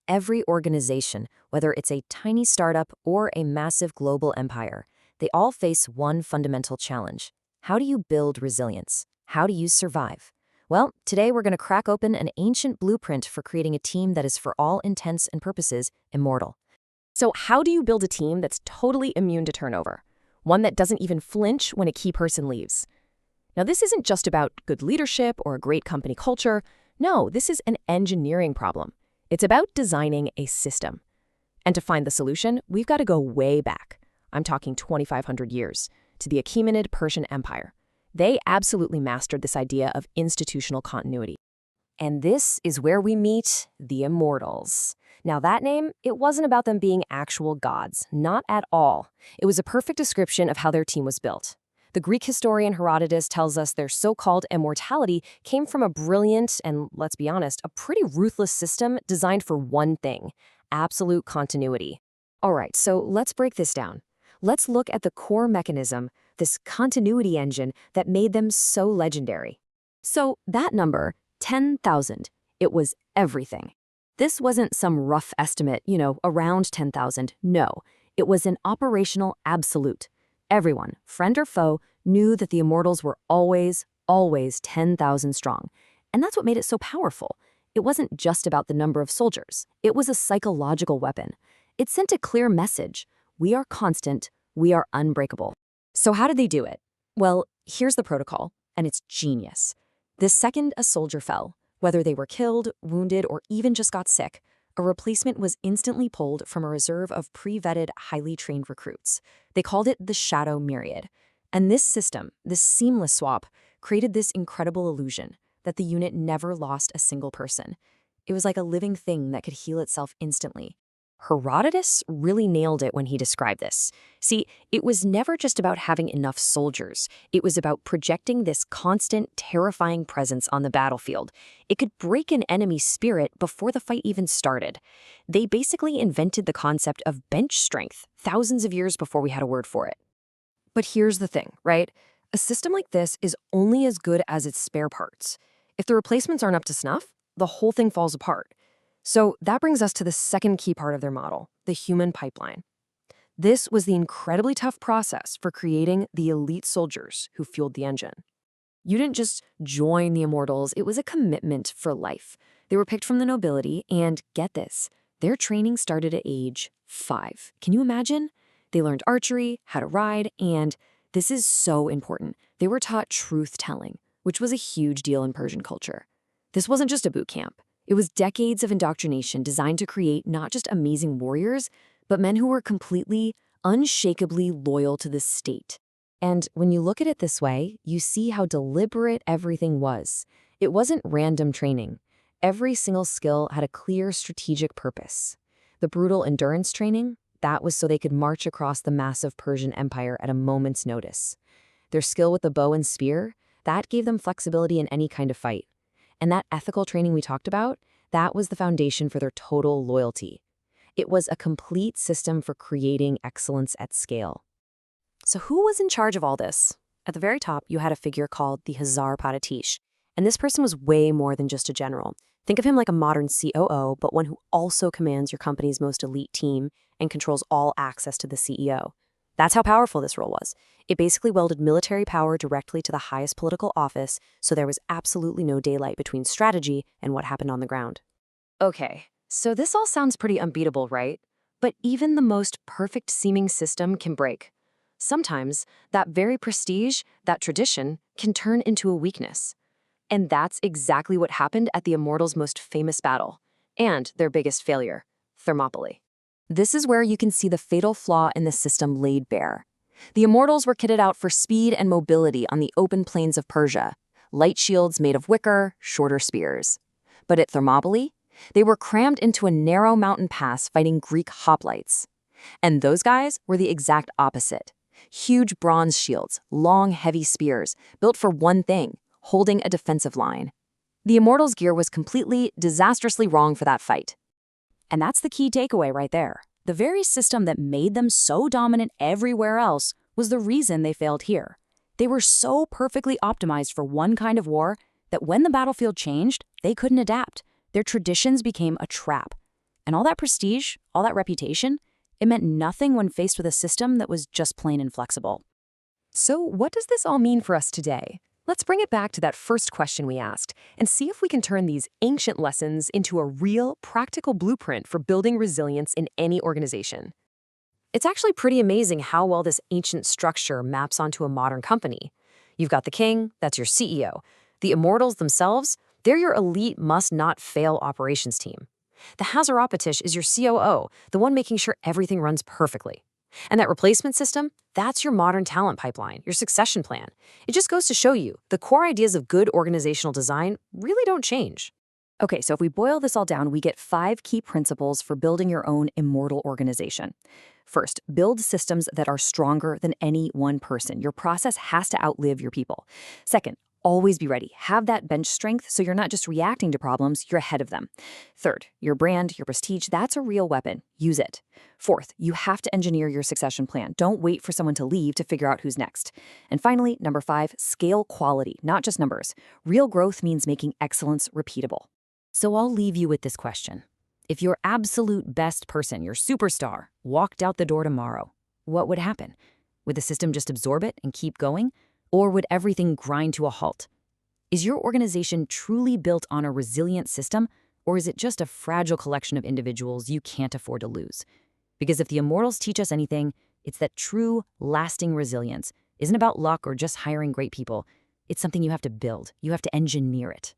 Every organization, whether it's a tiny startup or a massive global empire, they all face one fundamental challenge. How do you build resilience? How do you survive? Well, today we're going to crack open an ancient blueprint for creating a team that is, for all intents and purposes, immortal. So how do you build a team that's totally immune to turnover? One that doesn't even flinch when a key person leaves? Now, this isn't just about good leadership or a great company culture. No, this is an engineering problem. It's about designing a system. And to find the solution, we've got to go way back. I'm talking 2,500 years, to the Achaemenid Persian Empire. They absolutely mastered this idea of institutional continuity. And this is where we meet the Immortals. Now that name, it wasn't about them being actual gods, not at all. It was a perfect description of how their team was built. The Greek historian Herodotus tells us their so-called immortality came from a brilliant and, let's be honest, a pretty ruthless system designed for one thing: absolute continuity. All right, so let's break this down. Let's look at the core mechanism, this continuity engine that made them so legendary. So that number, 10,000, it was everything. This wasn't some rough estimate, around 10,000. No, it was an operational absolute. Everyone, friend or foe, knew that the Immortals were always 10,000 strong. And that's what made it so powerful. It wasn't just about the number of soldiers. It was a psychological weapon. It sent a clear message. We are constant. We are unbreakable. So how did they do it? Well, here's the protocol, and it's genius. The second a soldier fell, whether they were killed, wounded, or even just got sick, a replacement was instantly pulled from a reserve of pre-vetted, highly trained recruits. They called it the Shadow Myriad. And this system, this seamless swap, created this incredible illusion that the unit never lost a single person. It was like a living thing that could heal itself instantly. Herodotus really nailed it when he described this. See, it was never just about having enough soldiers. It was about projecting this constant, terrifying presence on the battlefield. It could break an enemy's spirit before the fight even started. They basically invented the concept of bench strength thousands of years before we had a word for it. But here's the thing, right? A system like this is only as good as its spare parts. If the replacements aren't up to snuff, the whole thing falls apart. So that brings us to the second key part of their model, the human pipeline. This was the incredibly tough process for creating the elite soldiers who fueled the engine. You didn't just join the Immortals, it was a commitment for life. They were picked from the nobility, and get this, their training started at age 5. Can you imagine? They learned archery, how to ride, and this is so important, they were taught truth-telling, which was a huge deal in Persian culture. This wasn't just a boot camp. It was decades of indoctrination designed to create not just amazing warriors, but men who were completely, unshakably loyal to the state. And when you look at it this way, you see how deliberate everything was. It wasn't random training. Every single skill had a clear strategic purpose. The brutal endurance training, that was so they could march across the massive Persian Empire at a moment's notice. Their skill with the bow and spear, that gave them flexibility in any kind of fight. And that ethical training we talked about, that was the foundation for their total loyalty. It was a complete system for creating excellence at scale. So who was in charge of all this? At the very top, you had a figure called the Hazar Patatish. And this person was way more than just a general. Think of him like a modern COO, but one who also commands your company's most elite team and controls all access to the CEO. That's how powerful this role was. It basically welded military power directly to the highest political office, so there was absolutely no daylight between strategy and what happened on the ground. Okay, so this all sounds pretty unbeatable, right? But even the most perfect-seeming system can break. Sometimes, that very prestige, that tradition, can turn into a weakness. And that's exactly what happened at the Immortals' most famous battle, and their biggest failure, Thermopylae. This is where you can see the fatal flaw in the system laid bare. The Immortals were kitted out for speed and mobility on the open plains of Persia, light shields made of wicker, shorter spears. But at Thermopylae, they were crammed into a narrow mountain pass fighting Greek hoplites. And those guys were the exact opposite. Huge bronze shields, long, heavy spears, built for one thing, holding a defensive line. The Immortals' gear was completely, disastrously wrong for that fight. And that's the key takeaway right there. The very system that made them so dominant everywhere else was the reason they failed here. They were so perfectly optimized for one kind of war that when the battlefield changed, they couldn't adapt. Their traditions became a trap. And all that prestige, all that reputation, it meant nothing when faced with a system that was just plain inflexible. So what does this all mean for us today? Let's bring it back to that first question we asked and see if we can turn these ancient lessons into a real, practical blueprint for building resilience in any organization. It's actually pretty amazing how well this ancient structure maps onto a modern company. You've got the king, that's your CEO. The Immortals themselves, they're your elite must-not-fail operations team. The Hazaropatish is your COO, the one making sure everything runs perfectly. And that replacement system, that's your modern talent pipeline, your succession plan. It just goes to show you, the core ideas of good organizational design really don't change. Okay, so if we boil this all down, we get 5 key principles for building your own immortal organization. First, build systems that are stronger than any one person. Your process has to outlive your people. Second, always be ready. Have that bench strength so you're not just reacting to problems, you're ahead of them. Third, your brand, your prestige, that's a real weapon. Use it. Fourth, you have to engineer your succession plan. Don't wait for someone to leave to figure out who's next. And finally, number 5, scale quality, not just numbers. Real growth means making excellence repeatable. So I'll leave you with this question. If your absolute best person, your superstar, walked out the door tomorrow, what would happen? Would the system just absorb it and keep going? Or would everything grind to a halt? Is your organization truly built on a resilient system, or is it just a fragile collection of individuals you can't afford to lose? Because if the Immortals teach us anything, it's that true, lasting resilience isn't about luck or just hiring great people. It's something you have to build. You have to engineer it.